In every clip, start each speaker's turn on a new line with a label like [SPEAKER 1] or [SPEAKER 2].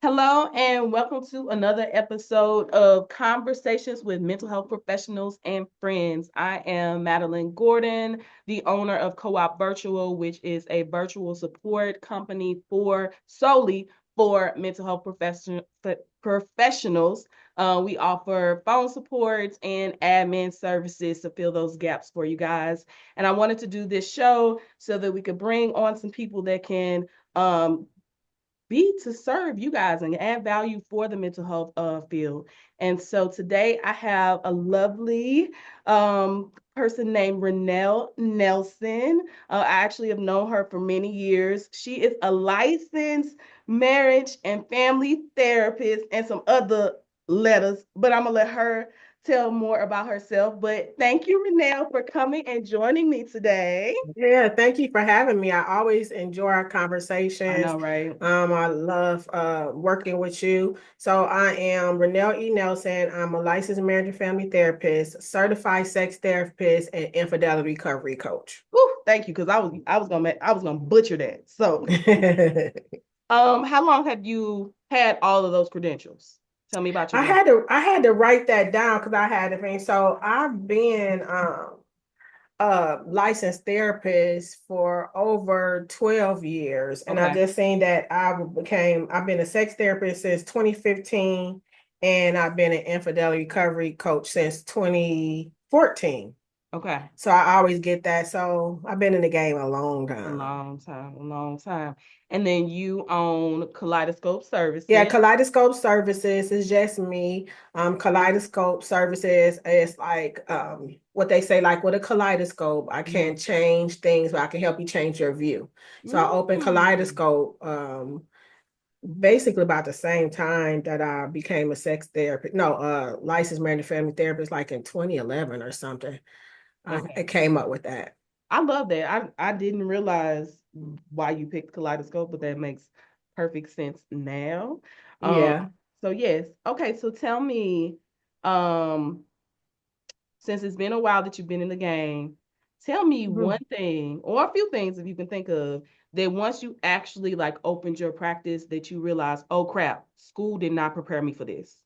[SPEAKER 1] Hello, and welcome to another episode of Conversations with Mental Health Professionals and Friends. I am Madeline Gordon, the owner of Co-op Virtual, which is a virtual support company for solely for mental health professionals. We offer phone supports and admin services to fill those gaps for you guys. And I wanted to do this show so that we could bring on some people that can be to serve you guys and add value for the mental health field. And so today I have a lovely person named Renelle Nelson. I actually have known her for many years. She is a licensed marriage and family therapist and some other letters, but I'm going to let her tell more about herself. But thank you, Renelle, for coming and joining me today.
[SPEAKER 2] Yeah, thank you for having me. I always enjoy our
[SPEAKER 1] I
[SPEAKER 2] conversations.
[SPEAKER 1] know, right?
[SPEAKER 2] I love working with you. So I am Renelle E. Nelson. I'm a licensed marriage and family therapist, certified sex therapist, and infidelity recovery coach.
[SPEAKER 1] Whew, thank you, because I was gonna butcher that. So, how long have you had all of those credentials? Tell me about your
[SPEAKER 2] I
[SPEAKER 1] journey.
[SPEAKER 2] had to I had to write that down because I had to think. So I've been a licensed therapist for over 12 years. And I
[SPEAKER 1] Okay,
[SPEAKER 2] just seen that I've been a sex therapist since 2015, and I've been an infidelity recovery coach since 2014.
[SPEAKER 1] okay.
[SPEAKER 2] So I always get that. So I've been in the game a long
[SPEAKER 1] A
[SPEAKER 2] time.
[SPEAKER 1] long time, a long time. And then you own Kaleidoscope
[SPEAKER 2] Yeah,
[SPEAKER 1] Services.
[SPEAKER 2] Kaleidoscope Services is just me. Kaleidoscope Services is like what they say, like with a kaleidoscope, I
[SPEAKER 1] Mm-hmm.
[SPEAKER 2] can't change things, but I can help you change your view. So I opened
[SPEAKER 1] Mm,
[SPEAKER 2] Kaleidoscope basically about the same time that I became a sex therapist. No, licensed marriage and family therapist, like in 2011 or something. I
[SPEAKER 1] okay.
[SPEAKER 2] came up with that.
[SPEAKER 1] I love that. I didn't realize why you picked Kaleidoscope, but that makes perfect sense now. Um,
[SPEAKER 2] Yeah.
[SPEAKER 1] so yes. Okay, so tell me, um, since it's been a while that you've been in the game, tell me one
[SPEAKER 2] Mhm.
[SPEAKER 1] thing or a few things if you can think of that once you actually like opened your practice that you realize, oh crap, school did not prepare me for this.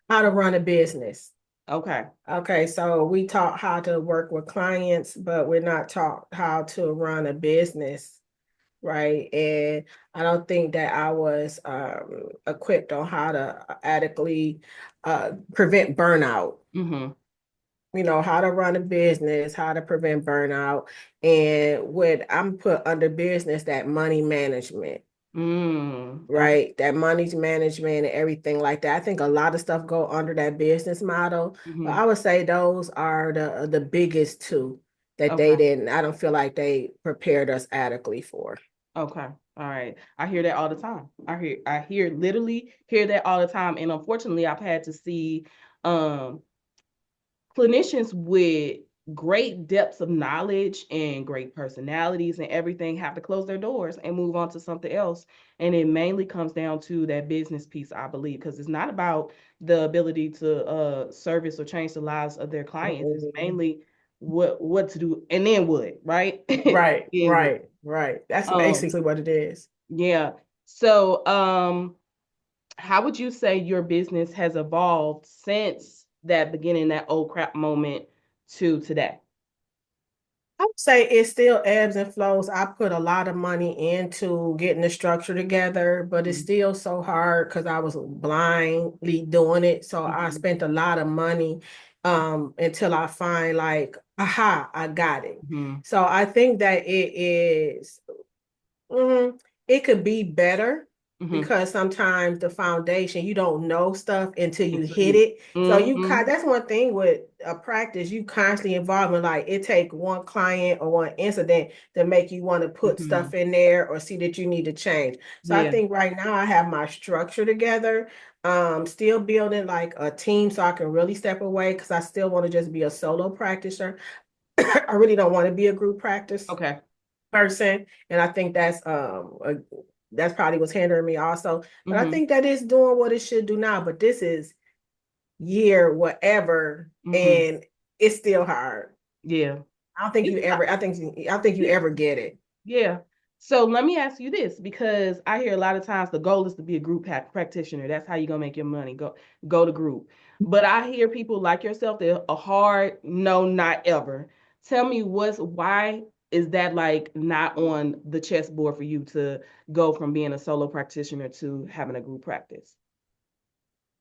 [SPEAKER 2] How to run a business.
[SPEAKER 1] Okay.
[SPEAKER 2] Okay, so we taught how to work with clients, but we're not taught how to run a business, right? And I don't think that I was equipped on how to adequately prevent burnout.
[SPEAKER 1] Mm-hmm.
[SPEAKER 2] You know, how to run a business, how to prevent burnout, and what I'm put under business, that money management.
[SPEAKER 1] Okay.
[SPEAKER 2] Right, that money's management and everything like that. I think a lot of stuff go under that business model, but
[SPEAKER 1] Mm-hmm.
[SPEAKER 2] I would say those are the biggest two that they
[SPEAKER 1] Okay.
[SPEAKER 2] didn't. I don't feel like they prepared us adequately for.
[SPEAKER 1] Okay. All right. I hear that all the time. I literally hear that all the time. And unfortunately I've had to see um clinicians with great depths of knowledge and great personalities and everything have to close their doors and move on to something else. And it mainly comes down to that business piece, I believe, because it's not about the ability to service or change the lives of their clients. It's
[SPEAKER 2] Mhm.
[SPEAKER 1] mainly what to do and then what, right?
[SPEAKER 2] Right,
[SPEAKER 1] Then what.
[SPEAKER 2] right, right. That's
[SPEAKER 1] Um,
[SPEAKER 2] basically what it is.
[SPEAKER 1] yeah. So, how would you say your business has evolved since that beginning, that old crap moment to today?
[SPEAKER 2] I would say it still ebbs and flows. I put a lot of money into getting the structure together, but it's
[SPEAKER 1] Mhm.
[SPEAKER 2] still so hard because I was blindly doing it. So I
[SPEAKER 1] Mhm.
[SPEAKER 2] spent a lot of money until I find like, aha, I got it.
[SPEAKER 1] Mhm.
[SPEAKER 2] So I think that it is it could be better
[SPEAKER 1] Mhm.
[SPEAKER 2] because sometimes the foundation, you don't know stuff until you
[SPEAKER 1] Until
[SPEAKER 2] hit
[SPEAKER 1] you.
[SPEAKER 2] it. So
[SPEAKER 1] Mhm.
[SPEAKER 2] that's one thing with a practice, you constantly involved in, like it take one client or one incident to make you want to put stuff
[SPEAKER 1] Mhm.
[SPEAKER 2] in there or see that you need to change. So I
[SPEAKER 1] Yeah.
[SPEAKER 2] think right now I have my structure together. Still building like a team so I can really step away because I still want to just be a solo practitioner. I really don't want to be a group practice
[SPEAKER 1] Okay.
[SPEAKER 2] person. And I think that's probably what's hindering me also. But I
[SPEAKER 1] Mhm.
[SPEAKER 2] think that it's doing what it should do now. But this is year whatever,
[SPEAKER 1] Mhm.
[SPEAKER 2] and it's still hard.
[SPEAKER 1] Yeah.
[SPEAKER 2] I don't think you
[SPEAKER 1] It's
[SPEAKER 2] ever. I think you ever get it.
[SPEAKER 1] yeah. So let me ask you this, because I hear a lot of times the goal is to be a group practitioner. That's how you're gonna make your money. Go to group. But I hear people like yourself that are hard, no, not ever. Tell me why is that like not on the chessboard for you to go from being a solo practitioner to having a group practice?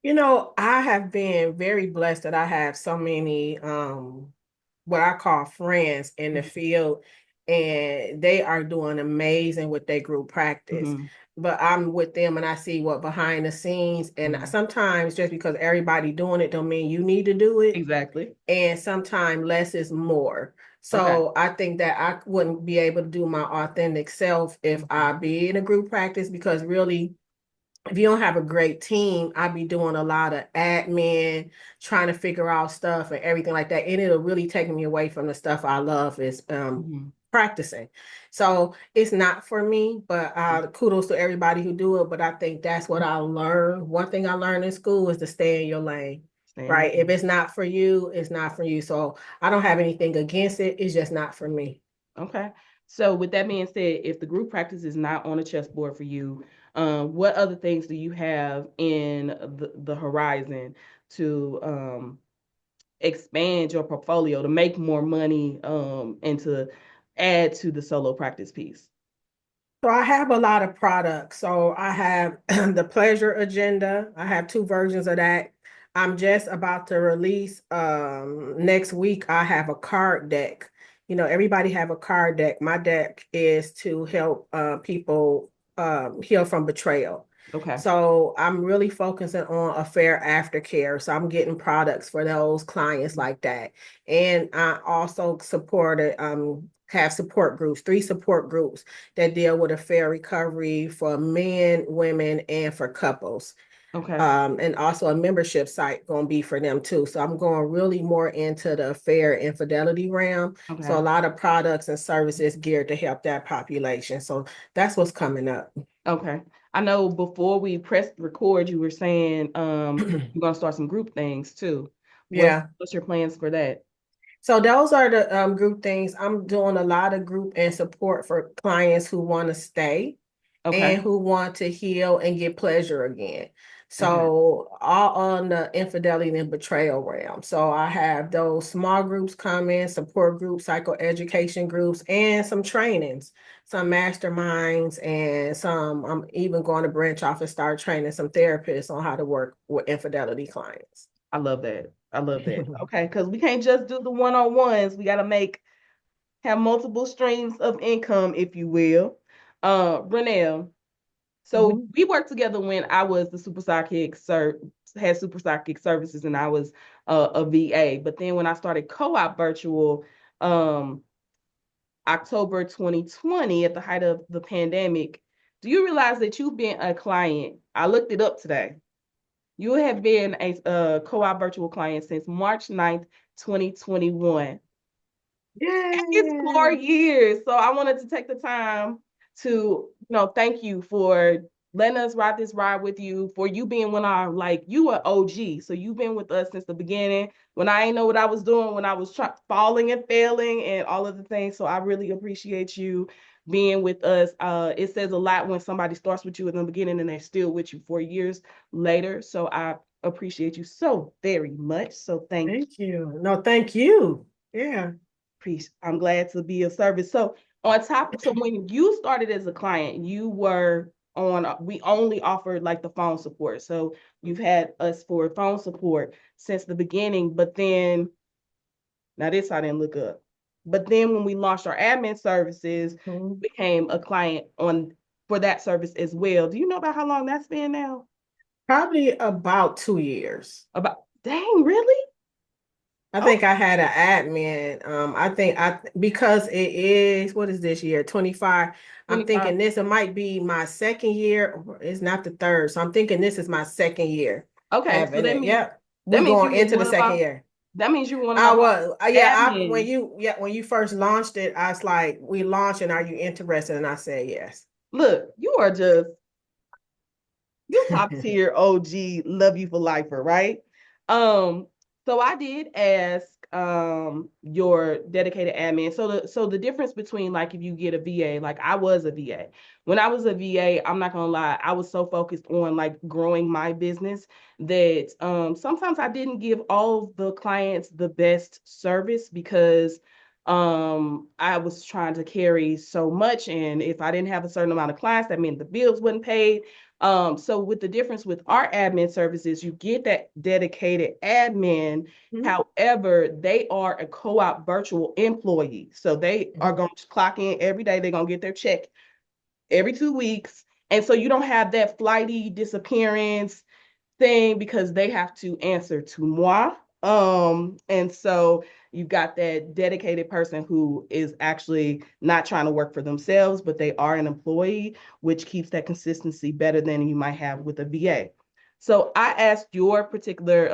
[SPEAKER 2] I have been very blessed that I have so many what I call friends in the field, and they are doing amazing with their group practice.
[SPEAKER 1] Mm-hmm.
[SPEAKER 2] But I'm with them and I see what behind the scenes, and
[SPEAKER 1] Mm-hmm.
[SPEAKER 2] sometimes just because everybody doing it don't mean you need to do it.
[SPEAKER 1] Exactly.
[SPEAKER 2] And sometimes less is more.
[SPEAKER 1] Okay.
[SPEAKER 2] So I think that I wouldn't be able to do my authentic self if
[SPEAKER 1] Mm-hmm.
[SPEAKER 2] I be in a group practice, because really if you don't have a great team, I'd be doing a lot of admin, trying to figure out stuff and everything like that. And it'll really take me away from the stuff I love is
[SPEAKER 1] Mm-hmm.
[SPEAKER 2] practicing. So it's not for me, but kudos to everybody who do it. But I think that's what I learned. One thing I learned in school is to stay in your lane.
[SPEAKER 1] Stay in your
[SPEAKER 2] Right. If
[SPEAKER 1] lane.
[SPEAKER 2] it's not for you, it's not for you. So I don't have anything against it. It's just not for me.
[SPEAKER 1] Okay. So with that being said, if the group practice is not on a chessboard for you, what other things do you have in the horizon to expand your portfolio to make more money and to add to the solo practice piece?
[SPEAKER 2] So I have a lot of products. So I have the pleasure agenda. I have two versions of that. I'm just about to release next week. I have a card deck. Everybody have a card deck. My deck is to help people heal from betrayal.
[SPEAKER 1] Okay.
[SPEAKER 2] So I'm really focusing on affair aftercare. So I'm getting products for those clients like that. And I also supported have support groups, 3 support groups that deal with affair recovery for men, women, and for couples.
[SPEAKER 1] Okay.
[SPEAKER 2] And also a membership site going to be for them too. So I'm going really more into the affair infidelity realm. So a
[SPEAKER 1] Okay.
[SPEAKER 2] lot of products and services geared to help that population. So that's what's coming up.
[SPEAKER 1] Okay. I know before we pressed record, you were saying you're gonna start some group things too.
[SPEAKER 2] Yeah.
[SPEAKER 1] What's your plans for that?
[SPEAKER 2] So those are the group things. I'm doing a lot of group and support for clients who want to stay
[SPEAKER 1] Okay.
[SPEAKER 2] and who want to heal and get pleasure again.
[SPEAKER 1] Okay.
[SPEAKER 2] So all on the infidelity and betrayal realm. So I have those small groups coming, support groups, psychoeducation groups, and some trainings, some masterminds, and some I'm even going to branch off and start training some therapists on how to work with infidelity clients.
[SPEAKER 1] I love that. I love that. Okay, because we can't just do the one-on-ones. We got to have multiple streams of income, if you will. Renelle, so
[SPEAKER 2] Mhm.
[SPEAKER 1] we worked together when I was the super sidekick had super sidekick services, and I was a VA. But then when I started co-op virtual, um, October 2020, at the height of the pandemic, do you realize that you've been a client? I looked it up today. You have been a co-op virtual client since March 9th, 2021. It's
[SPEAKER 2] Yeah.
[SPEAKER 1] 4 years. So I wanted to take the time to, thank you for letting us ride this ride with you, for you being when I like you are OG. So you've been with us since the beginning when I didn't know what I was doing, when I was falling and failing and all of the things. So I really appreciate you being with us. It says a lot when somebody starts with you in the beginning and they're still with you 4 years later. So I appreciate you so very much. So thank you.
[SPEAKER 2] Thank you. No, thank you. Yeah.
[SPEAKER 1] I'm glad to be of service. So so when you started as a client, you were we only offered like the phone support. So you've had us for phone support since the beginning, but then now this I didn't look up. But then when we launched our admin services,
[SPEAKER 2] Mhm.
[SPEAKER 1] became a client on for that service as well. Do you know about how long that's been now?
[SPEAKER 2] Probably about 2 years.
[SPEAKER 1] About dang, really?
[SPEAKER 2] I
[SPEAKER 1] Oh,
[SPEAKER 2] think I had an admin. I think because it is, what is this year? 25. I'm
[SPEAKER 1] 25.
[SPEAKER 2] thinking this, it might be my second year. Or it's not the third. So I'm thinking this is my second year
[SPEAKER 1] Okay, so
[SPEAKER 2] having it. Yep. We
[SPEAKER 1] you
[SPEAKER 2] going
[SPEAKER 1] was
[SPEAKER 2] into the
[SPEAKER 1] one of
[SPEAKER 2] second
[SPEAKER 1] our
[SPEAKER 2] year.
[SPEAKER 1] that means you were one of
[SPEAKER 2] I
[SPEAKER 1] our
[SPEAKER 2] was,
[SPEAKER 1] admin.
[SPEAKER 2] when you first launched it, I was like, we launched and are you interested? And I said yes.
[SPEAKER 1] Look, you are just you top tier OG, love you for lifer, right? Um, So I did ask your dedicated admin. So the difference between like if you get a VA, like I was a VA. When I was a VA, I'm not gonna lie, I was so focused on like growing my business that sometimes I didn't give all the clients the best service because I was trying to carry so much, and if I didn't have a certain amount of clients, that meant the bills wasn't paid. So with the difference with our admin services, you get that dedicated admin.
[SPEAKER 2] Mhm.
[SPEAKER 1] However, they are a co-op virtual employee. So they are
[SPEAKER 2] Mhm.
[SPEAKER 1] going to clock in every day. They're going to get their check every 2 weeks. And so you don't have that flighty disappearance thing because they have to answer to moi. And so you've got that dedicated person who is actually not trying to work for themselves, but they are an employee, which keeps that consistency better than you might have with a VA. So I asked your particular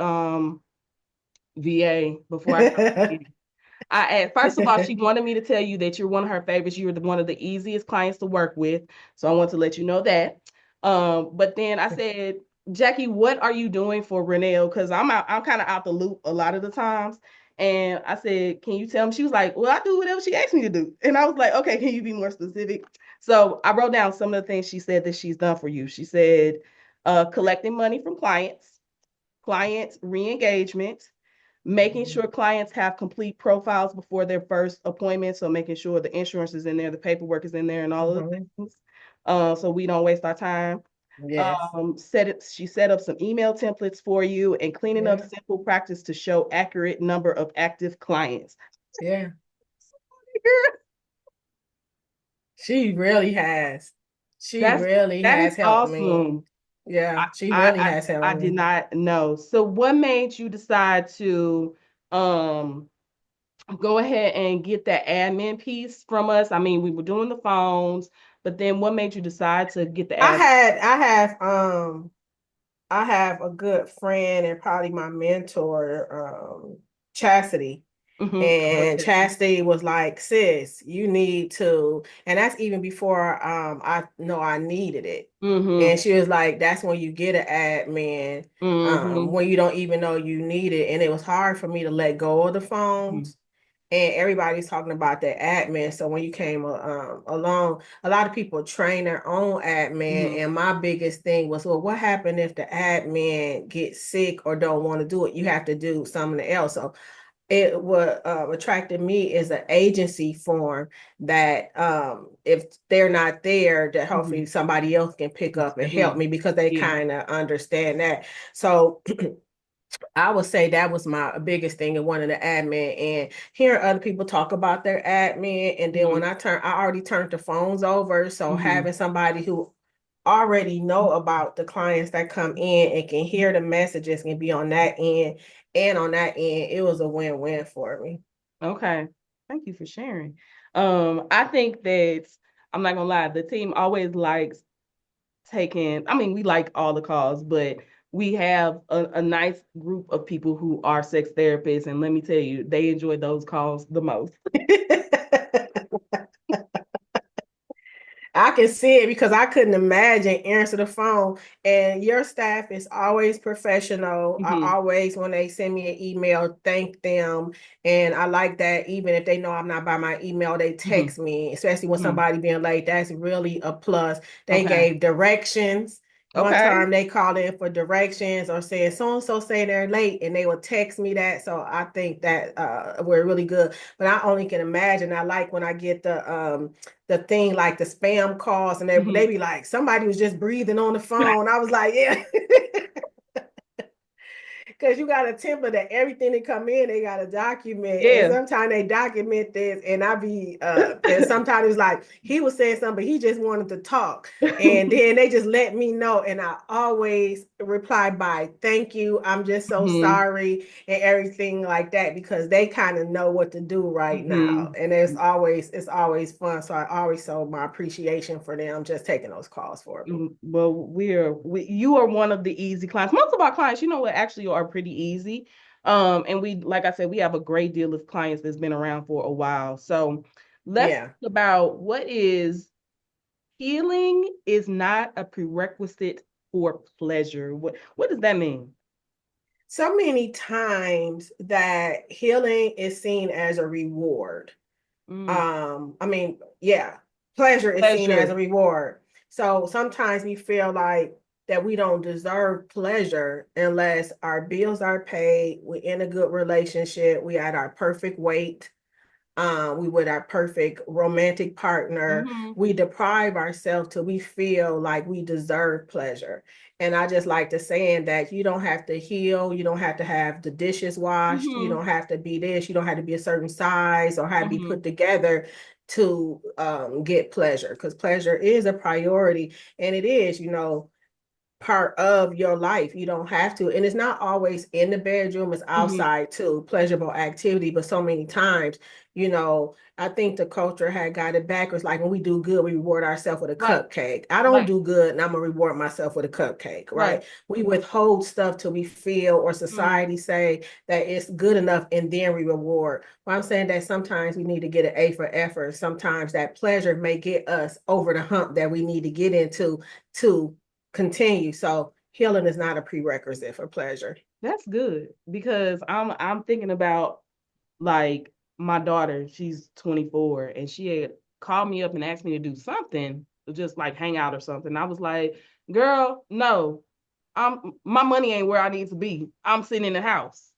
[SPEAKER 1] VA before I started dating. First of all, she wanted me to tell you that you're one of her favorites. You're one of the easiest clients to work with. So I want to let you know that. But then I said, Jackie, what are you doing for Renelle? Because I'm kind of out the loop a lot of the times. And I said, can you tell me? She was like, well, I do whatever she asked me to do. And I was like, okay, can you be more specific? So I wrote down some of the things she said that she's done for you. She said, collecting money from clients re-engagement, making sure clients have complete profiles before their first appointment. So making sure the insurance is in there, the paperwork is in there, and all of the
[SPEAKER 2] Mhm.
[SPEAKER 1] things. So we don't waste our time.
[SPEAKER 2] Yes.
[SPEAKER 1] She set up some email templates for you and cleaning up
[SPEAKER 2] Yeah.
[SPEAKER 1] simple practice to show accurate number of active clients.
[SPEAKER 2] Yeah. She really has. She
[SPEAKER 1] That's
[SPEAKER 2] really
[SPEAKER 1] that
[SPEAKER 2] has
[SPEAKER 1] is
[SPEAKER 2] helped me.
[SPEAKER 1] awesome.
[SPEAKER 2] Yeah,
[SPEAKER 1] I,
[SPEAKER 2] she
[SPEAKER 1] I
[SPEAKER 2] really
[SPEAKER 1] I
[SPEAKER 2] has helped
[SPEAKER 1] I did
[SPEAKER 2] me.
[SPEAKER 1] not know. So what made you decide to um go ahead and get that admin piece from us? I mean, we were doing the phones, but then what made you decide to get the
[SPEAKER 2] I
[SPEAKER 1] admin?
[SPEAKER 2] had I have I have a good friend and probably my mentor, Chastity. And
[SPEAKER 1] Okay.
[SPEAKER 2] Chastity was like, sis, you need to, and that's even before I know I needed it.
[SPEAKER 1] Mm-hmm.
[SPEAKER 2] And she was like, that's when you get an admin,
[SPEAKER 1] Mm-hmm.
[SPEAKER 2] when you don't even know you need it. And it was hard for me to let go of the phones. And everybody's talking about that admin. So when you came along, a lot of people train their own admin.
[SPEAKER 1] Mm-hmm.
[SPEAKER 2] And my biggest thing was, well, what happened if the admin gets sick or don't want to do it? You have to do something else. So it what attracted me is an agency form that if they're not there, that
[SPEAKER 1] Mm-hmm.
[SPEAKER 2] hopefully somebody else can pick
[SPEAKER 1] Can
[SPEAKER 2] up and
[SPEAKER 1] step
[SPEAKER 2] help
[SPEAKER 1] in.
[SPEAKER 2] me because they
[SPEAKER 1] Yeah.
[SPEAKER 2] kind of understand that. So I would say that was my biggest thing in one of the admin, and hearing other people talk about their admin. And then
[SPEAKER 1] Mm-hmm.
[SPEAKER 2] when I already turned the phones over. So
[SPEAKER 1] Mm-hmm.
[SPEAKER 2] having somebody who already know about the clients that come in and can hear the messages and be on that end and on that end, it was a win-win for me.
[SPEAKER 1] Okay. Thank you for sharing. I think that I'm not gonna lie, the team always likes taking, I mean, we like all the calls, but we have a nice group of people who are sex therapists, and let me tell you, they enjoy those calls the most.
[SPEAKER 2] I can see it because I couldn't imagine answer the phone. And your staff is always professional. I
[SPEAKER 1] Mm-hmm.
[SPEAKER 2] always, when they send me an email, thank them. And I like that even if they know I'm not by my email, they
[SPEAKER 1] Mm-hmm.
[SPEAKER 2] text me, especially when
[SPEAKER 1] Mm-hmm.
[SPEAKER 2] somebody being late. That's really a plus. They
[SPEAKER 1] Okay.
[SPEAKER 2] gave directions. One
[SPEAKER 1] Okay.
[SPEAKER 2] time they called in for directions or said so and so say they're late and they would text me that. So I think that we're really good. But I only can imagine. I like when I get the thing like the spam calls and they
[SPEAKER 1] Mm-hmm.
[SPEAKER 2] be like somebody was just breathing on the phone. I was like, yeah. Because you got to temper that everything that come in, they got to document. And
[SPEAKER 1] Yeah.
[SPEAKER 2] sometimes they document this, and I be, and sometimes it's like he was saying something, but he just wanted to talk. And then they just let me know. And I always reply by thank you. I'm just so
[SPEAKER 1] Mm-hmm.
[SPEAKER 2] sorry, and everything like that, because they kind of know what to do right now.
[SPEAKER 1] Mm-hmm.
[SPEAKER 2] And it's always fun. So I always show my appreciation for them just taking those calls for me.
[SPEAKER 1] Well, you are one of the easy clients. Most of our clients, you know what, actually are pretty easy. And we, like I said, we have a great deal of clients that's been around for a while. So let's talk
[SPEAKER 2] Yeah.
[SPEAKER 1] about what is healing is not a prerequisite for pleasure. What does that mean?
[SPEAKER 2] so many times that healing is seen as a reward.
[SPEAKER 1] Mm.
[SPEAKER 2] I mean, yeah, pleasure is seen as a
[SPEAKER 1] Pleasure.
[SPEAKER 2] reward. So sometimes we feel like that we don't deserve pleasure unless our bills are paid, we're in a good relationship, we at our perfect weight, we with our perfect romantic partner.
[SPEAKER 1] Mm-hmm.
[SPEAKER 2] We deprive ourselves till we feel like we deserve pleasure. And I just like to saying that you don't have to heal, you don't have to have the dishes washed, you
[SPEAKER 1] Mm-hmm.
[SPEAKER 2] don't have to be this, you don't have to be a certain size or have to be
[SPEAKER 1] Mm-hmm.
[SPEAKER 2] put together to get pleasure, because pleasure is a priority, and it is, part of your life. You don't have to. And it's not always in the bedroom, it's
[SPEAKER 1] Mm-hmm.
[SPEAKER 2] outside too, pleasurable activity. But so many times, I think the culture had got it backwards. Like when we do good, we reward ourselves with a
[SPEAKER 1] Right.
[SPEAKER 2] cupcake. I don't
[SPEAKER 1] Right.
[SPEAKER 2] do good and I'm gonna reward myself with a cupcake,
[SPEAKER 1] Right.
[SPEAKER 2] right? We withhold stuff till we feel or
[SPEAKER 1] Mm.
[SPEAKER 2] society say that it's good enough and then we reward. Well, I'm saying that sometimes we need to get an A for effort. Sometimes that pleasure may get us over the hump that we need to get into to continue. So healing is not a prerequisite for pleasure.
[SPEAKER 1] That's good because I'm thinking about like my daughter, she's 24, and she had called me up and asked me to do something, just like hang out or something. I was like, girl, no, my money ain't where I need to be. I'm sitting in the house.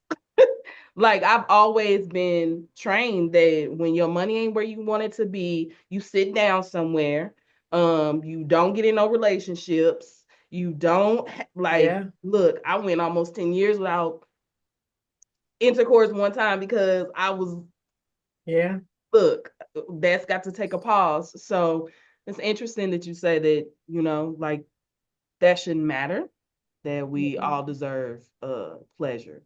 [SPEAKER 1] Like I've always been trained that when your money ain't where you want it to be, you sit down somewhere. You don't get in no relationships. You don't like
[SPEAKER 2] Yeah,
[SPEAKER 1] look, I went almost 10 years without intercourse one time because I was
[SPEAKER 2] yeah.
[SPEAKER 1] look, that's got to take a pause. So it's interesting that you say that, like that shouldn't matter, that we
[SPEAKER 2] Mm-mm.
[SPEAKER 1] all deserve pleasure.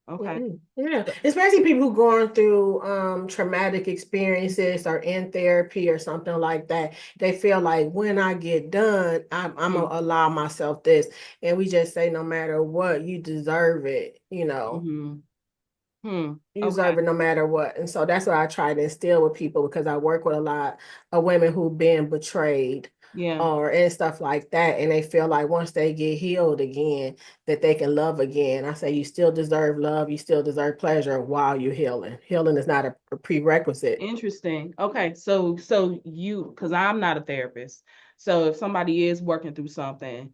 [SPEAKER 1] Okay.
[SPEAKER 2] Mm-mm. Yeah, especially people who going through traumatic experiences or in therapy or something like that. They feel like when I get done, I'm
[SPEAKER 1] Mm-hmm.
[SPEAKER 2] gonna allow myself this, and we just say no matter what, you deserve it.
[SPEAKER 1] Mm-hmm. Hmm.
[SPEAKER 2] You
[SPEAKER 1] Okay.
[SPEAKER 2] deserve it no matter what. And so that's what I try to instill with people, because I work with a lot of women who've been betrayed
[SPEAKER 1] Yeah.
[SPEAKER 2] or and stuff like that. And they feel like once they get healed again, that they can love again. I say you still deserve love, you still deserve pleasure while you're healing. Healing is not a prerequisite.
[SPEAKER 1] Interesting. Okay. So you, because I'm not a therapist. So if somebody is working through something,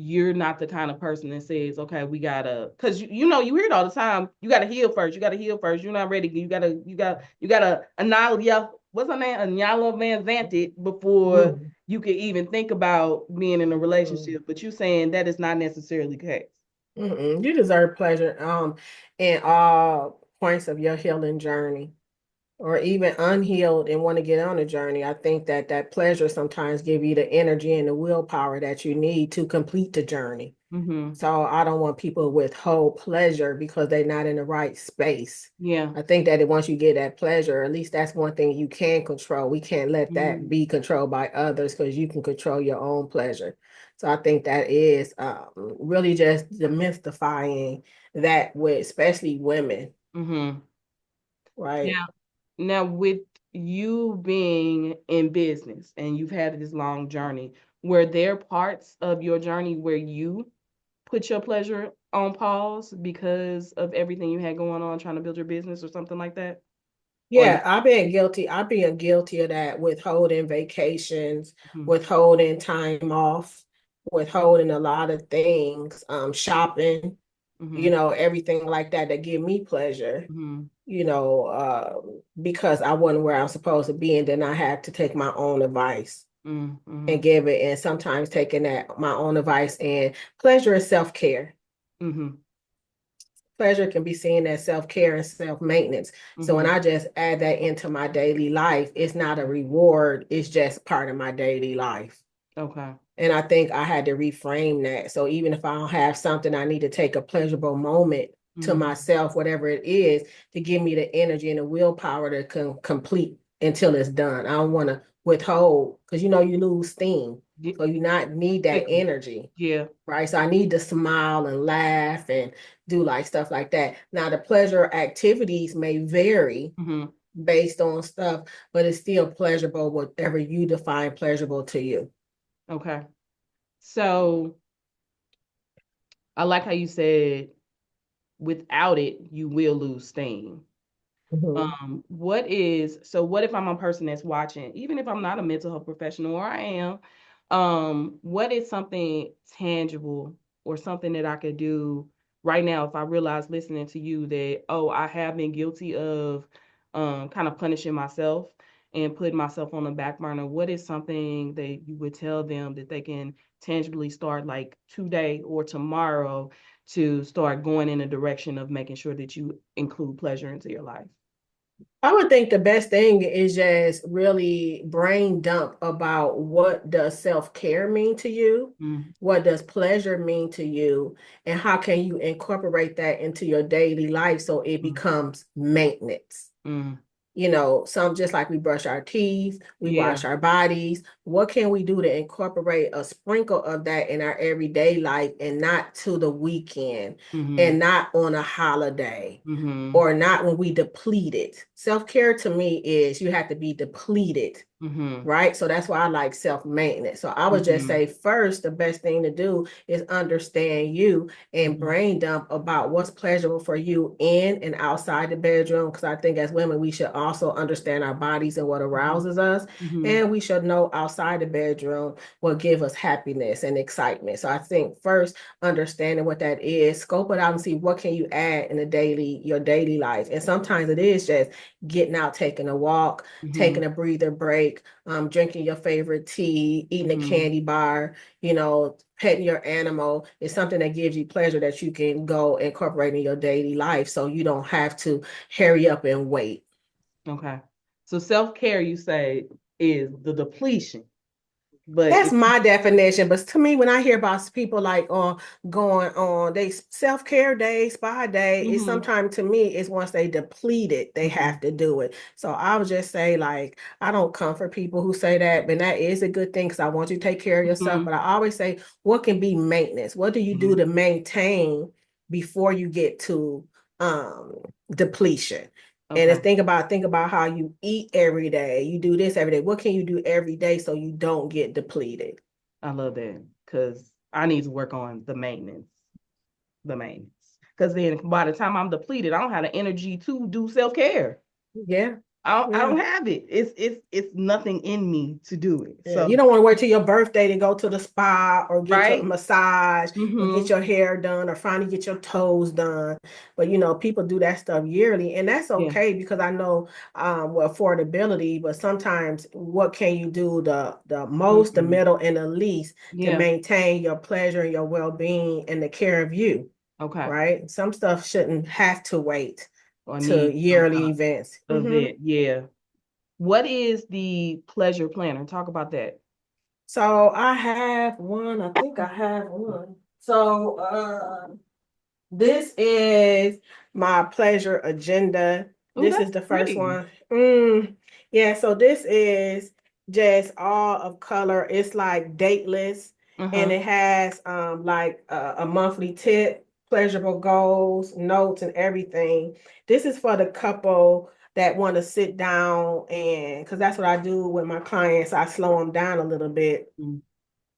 [SPEAKER 1] you're not the kind of person that says, okay, we gotta, because you hear it all the time. You gotta heal first. You gotta heal first. You're not ready. You gotta annihilate. What's her name? Anyala Van Zanted before
[SPEAKER 2] Mm,
[SPEAKER 1] you can even think about being in a
[SPEAKER 2] mm,
[SPEAKER 1] relationship. But you saying that is not necessarily the case.
[SPEAKER 2] You deserve pleasure in all points of your healing journey, or even unhealed and want to get on a journey. I think that that pleasure sometimes give you the energy and the willpower that you need to complete the journey.
[SPEAKER 1] Mm-hmm.
[SPEAKER 2] So I don't want people to withhold pleasure because they're not in the right space.
[SPEAKER 1] Yeah.
[SPEAKER 2] I think that once you get that pleasure, at least that's one thing you can control. We can't let that
[SPEAKER 1] Mm-hmm.
[SPEAKER 2] be controlled by others, because you can control your own pleasure. So I think that is really just demystifying that with especially women,
[SPEAKER 1] Mm-hmm.
[SPEAKER 2] right?
[SPEAKER 1] Now, with you being in business and you've had this long journey, were there parts of your journey where you put your pleasure on pause because of everything you had going on trying to build your business or something like that? Or no?
[SPEAKER 2] Yeah, I've been guilty. I've been guilty of that, withholding vacations,
[SPEAKER 1] Mm-hmm.
[SPEAKER 2] withholding time off, withholding a lot of things, shopping,
[SPEAKER 1] Mm-hmm.
[SPEAKER 2] everything like that that give me pleasure,
[SPEAKER 1] Mm-hmm.
[SPEAKER 2] because I wasn't where I'm supposed to be, and then I had to take my own advice
[SPEAKER 1] Mm-hmm.
[SPEAKER 2] and give it, and sometimes taking that my own advice, and pleasure is self-care.
[SPEAKER 1] Mm-hmm.
[SPEAKER 2] Pleasure can be seen as self-care and self-maintenance. So when
[SPEAKER 1] Mm-hmm.
[SPEAKER 2] I just add that into my daily life, it's not a reward, it's just part of my daily life.
[SPEAKER 1] Okay.
[SPEAKER 2] And I think I had to reframe that. So even if I don't have something, I need to take a pleasurable moment to
[SPEAKER 1] Mm-hmm.
[SPEAKER 2] myself, whatever it is, to give me the energy and the willpower to complete until it's done. I don't want to withhold, because you lose steam.
[SPEAKER 1] Yeah.
[SPEAKER 2] So you not need that
[SPEAKER 1] Quickly.
[SPEAKER 2] energy,
[SPEAKER 1] Yeah.
[SPEAKER 2] right? So I need to smile and laugh and do like stuff like that. Now the pleasure activities may vary
[SPEAKER 1] Mm-hmm.
[SPEAKER 2] based on stuff, but it's still pleasurable, whatever you define pleasurable to you.
[SPEAKER 1] Okay. So I like how you said without it, you will lose steam.
[SPEAKER 2] Mhm.
[SPEAKER 1] What if I'm a person that's watching, even if I'm not a mental health professional, or I am, what is something tangible or something that I could do right now if I realize listening to you that, oh, I have been guilty of kind of punishing myself and putting myself on the back burner? What is something that you would tell them that they can tangibly start like today or tomorrow to start going in a direction of making sure that you include pleasure into your life?
[SPEAKER 2] I would think the best thing is just really brain dump about what does self-care mean to you,
[SPEAKER 1] Mm,
[SPEAKER 2] what does pleasure mean to you, and how can you incorporate that into your daily life so it
[SPEAKER 1] mm,
[SPEAKER 2] becomes maintenance.
[SPEAKER 1] mm.
[SPEAKER 2] Some just like we brush our teeth, we
[SPEAKER 1] Yeah.
[SPEAKER 2] wash our bodies. What can we do to incorporate a sprinkle of that in our everyday life and not to the weekend
[SPEAKER 1] Mm-hmm.
[SPEAKER 2] and not on a holiday
[SPEAKER 1] Mm-hmm.
[SPEAKER 2] or not when we deplete it? Self-care to me is you have to be depleted,
[SPEAKER 1] Mm-hmm.
[SPEAKER 2] right? So that's why I like self-maintenance. So I would just
[SPEAKER 1] Mm-hmm.
[SPEAKER 2] say first, the best thing to do is understand you and
[SPEAKER 1] Mm-hmm.
[SPEAKER 2] brain dump about what's pleasurable for you in and outside the bedroom. Because I think as women, we should also understand our bodies and what arouses us.
[SPEAKER 1] Mm-hmm.
[SPEAKER 2] And we should know outside the bedroom what gives us happiness and excitement. So I think first, understanding what that is, scope it out and see what can you add in your daily life. And sometimes it is just getting out, taking a walk,
[SPEAKER 1] Mm-hmm.
[SPEAKER 2] taking a breather break, drinking your favorite tea, eating a
[SPEAKER 1] Mm-hmm.
[SPEAKER 2] candy bar, petting your animal is something that gives you pleasure that you can go incorporate in your daily life so you don't have to hurry up and wait.
[SPEAKER 1] Okay. So self-care, you say, is the depletion. But
[SPEAKER 2] That's
[SPEAKER 1] if
[SPEAKER 2] my definition. But to me, when I hear about people like on going on they self-care day, spa day, it's
[SPEAKER 1] mm-hmm.
[SPEAKER 2] sometimes to me, it's once they deplete it, they
[SPEAKER 1] Mm-hmm.
[SPEAKER 2] have to do it. So I would just say, like, I don't comfort people who say that, but that is a good thing because I want you to take care of yourself.
[SPEAKER 1] Mm-hmm.
[SPEAKER 2] But I always say, what can be maintenance? What do you do
[SPEAKER 1] Mm-hmm.
[SPEAKER 2] to maintain before you get to um depletion? And
[SPEAKER 1] Okay.
[SPEAKER 2] it's think about how you eat every day. You do this every day. What can you do every day so you don't get depleted?
[SPEAKER 1] I love that because I need to work on the maintenance. The maintenance. Because then by the time I'm depleted, I don't have the energy to do self-care.
[SPEAKER 2] Yeah.
[SPEAKER 1] I
[SPEAKER 2] Yeah.
[SPEAKER 1] don't have it. It's nothing in me to do it.
[SPEAKER 2] Yeah,
[SPEAKER 1] So
[SPEAKER 2] you don't want to wait till your birthday to go to the spa or get your
[SPEAKER 1] right.
[SPEAKER 2] massage or get
[SPEAKER 1] Mm-hmm.
[SPEAKER 2] your hair done or finally get your toes done. But people do that stuff yearly, and that's
[SPEAKER 1] Yeah.
[SPEAKER 2] okay because I know with affordability, but sometimes what can you do the most, the
[SPEAKER 1] Mm-hmm.
[SPEAKER 2] middle, and the least to
[SPEAKER 1] Yeah.
[SPEAKER 2] maintain your pleasure and your well-being and the care of you,
[SPEAKER 1] Okay.
[SPEAKER 2] right? Some stuff shouldn't have to wait
[SPEAKER 1] Or
[SPEAKER 2] to
[SPEAKER 1] need some
[SPEAKER 2] yearly
[SPEAKER 1] kind
[SPEAKER 2] events.
[SPEAKER 1] of event. Yeah. What is the pleasure planner? Talk about that.
[SPEAKER 2] So I have one. I think I have one. So this is my pleasure agenda.
[SPEAKER 1] Oh,
[SPEAKER 2] This is
[SPEAKER 1] that's
[SPEAKER 2] the first
[SPEAKER 1] pretty.
[SPEAKER 2] one. Yeah, so this is just all of color. It's like dateless, and
[SPEAKER 1] Uh-huh.
[SPEAKER 2] it has like a monthly tip, pleasurable goals, notes, and everything. This is for the couple that want to sit down and because that's what I do with my clients. I slow them down a little bit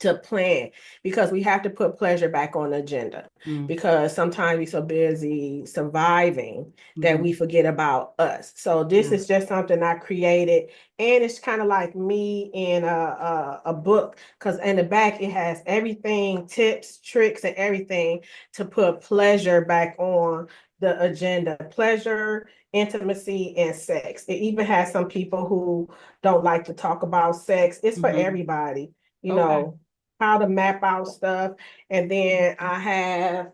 [SPEAKER 2] to plan because we have to put pleasure back on the agenda
[SPEAKER 1] Mm-hmm.
[SPEAKER 2] because sometimes we're so busy surviving that
[SPEAKER 1] Mm-hmm.
[SPEAKER 2] we forget about us. So this
[SPEAKER 1] Yeah.
[SPEAKER 2] is just something I created, and it's kind of like me in a book because in the back it has everything, tips, tricks, and everything to put pleasure back on the agenda. Pleasure, intimacy, and sex. It even has some people who don't like to talk about sex. It's for
[SPEAKER 1] Mm-hmm.
[SPEAKER 2] everybody, you
[SPEAKER 1] Okay.
[SPEAKER 2] know, how to map out stuff. And then I have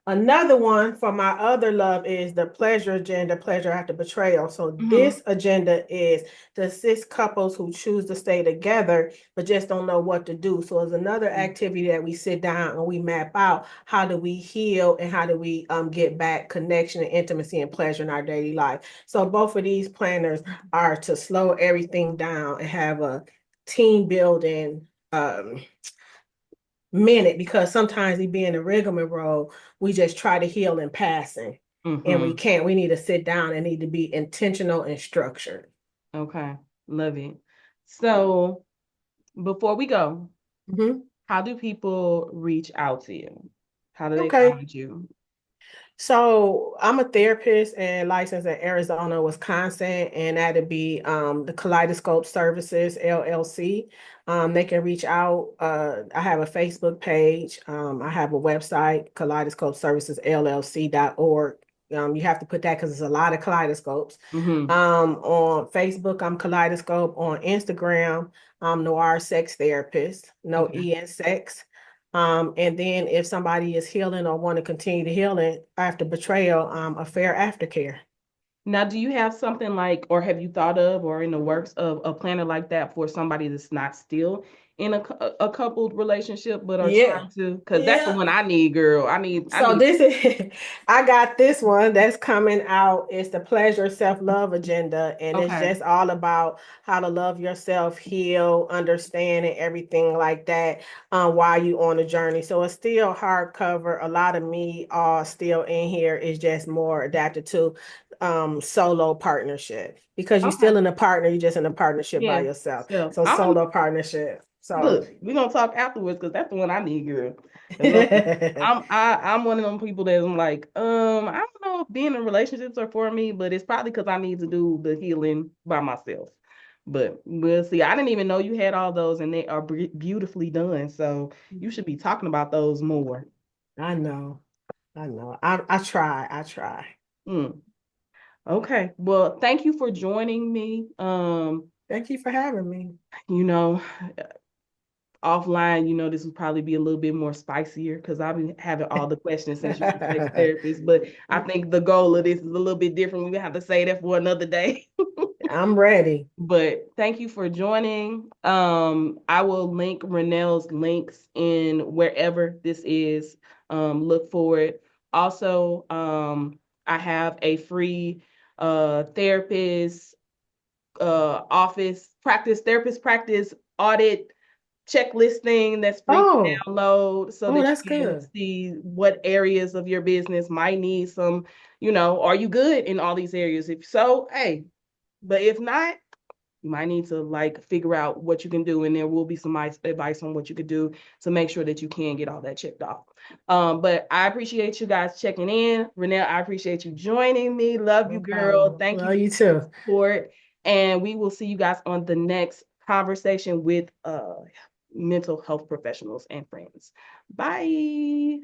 [SPEAKER 2] another one for my other love is the pleasure agenda, pleasure after betrayal. So
[SPEAKER 1] Mm-hmm.
[SPEAKER 2] this agenda is to assist couples who choose to stay together but just don't know what to do. So it's another activity that we sit down and we map out how do we heal and how do we get back connection and intimacy and pleasure in our daily life. So both of these planners are to slow everything down and have a team building minute because sometimes we be in a rigmarole, we just try to heal in passing. And we
[SPEAKER 1] Mm-hmm.
[SPEAKER 2] can't, we need to sit down and need to be intentional and structured.
[SPEAKER 1] Okay. Love it. So before we go,
[SPEAKER 2] Mhm.
[SPEAKER 1] how do people reach out to you? How do they
[SPEAKER 2] Okay.
[SPEAKER 1] find you?
[SPEAKER 2] So I'm a therapist and licensed in Arizona, Wisconsin, and that'd be the Kaleidoscope Services LLC. They can reach out. I have a Facebook page. I have a website, Kaleidoscope Services LLC.org. You have to put that because there's a lot of kaleidoscopes.
[SPEAKER 1] Mm-hmm.
[SPEAKER 2] On Facebook, I'm Kaleidoscope. On Instagram, I'm Noir Sex Therapist, no
[SPEAKER 1] Okay.
[SPEAKER 2] E in sex. And then if somebody is healing or want to continue to healing after betrayal, affair aftercare.
[SPEAKER 1] Now, do you have something like, or have you thought of, or in the works of a planner like that for somebody that's not still in a coupled relationship, but are
[SPEAKER 2] Yeah.
[SPEAKER 1] trying to? Because that's the
[SPEAKER 2] Yeah.
[SPEAKER 1] one I need, girl. I
[SPEAKER 2] So
[SPEAKER 1] need.
[SPEAKER 2] this is I got this one that's coming out. It's the pleasure self-love agenda, and it's
[SPEAKER 1] Okay.
[SPEAKER 2] just all about how to love yourself, heal, understand, and everything like that while you on a journey. So it's still hardcover. A lot of me are still in here. It's just more adapted to solo partnership because you're
[SPEAKER 1] Okay.
[SPEAKER 2] still in a partner, you're just in a partnership by
[SPEAKER 1] Yeah.
[SPEAKER 2] yourself.
[SPEAKER 1] So
[SPEAKER 2] So
[SPEAKER 1] I'm
[SPEAKER 2] solo partnership. So
[SPEAKER 1] look. We're gonna talk afterwards because that's the one I need, girl. Because I'm one of them people that I'm like, I don't know if being in relationships are for me, but it's probably because I need to do the healing by myself. But we'll see. I didn't even know you had all those, and they are beautifully done. So you should be talking about those more.
[SPEAKER 2] I know. I know. I try. I try.
[SPEAKER 1] Mm. Okay. Well, thank you for joining me.
[SPEAKER 2] Thank you for having me.
[SPEAKER 1] You know, offline, this would probably be a little bit more spicier because I've been having all the questions since you're a sex therapist. But I think the goal of this is a little bit different. We have to say that for another day.
[SPEAKER 2] I'm ready.
[SPEAKER 1] But thank you for joining. I will link Renelle's links in wherever this is. Look for it. Also, I have a free therapist office practice therapist practice audit checklist thing that's free to
[SPEAKER 2] Oh,
[SPEAKER 1] download so
[SPEAKER 2] oh,
[SPEAKER 1] that
[SPEAKER 2] that's
[SPEAKER 1] you can
[SPEAKER 2] good.
[SPEAKER 1] see what areas of your business might need some, are you good in all these areas? If so, hey, but if not, you might need to like figure out what you can do, and there will be some nice advice on what you could do to make sure that you can get all that checked off. But I appreciate you guys checking in. Renelle, I appreciate you joining me. Love you,
[SPEAKER 2] No
[SPEAKER 1] girl.
[SPEAKER 2] problem.
[SPEAKER 1] Thank you
[SPEAKER 2] Well,
[SPEAKER 1] for
[SPEAKER 2] you
[SPEAKER 1] your
[SPEAKER 2] too.
[SPEAKER 1] support. And we will see you guys on the next conversation with mental health professionals and friends. Bye.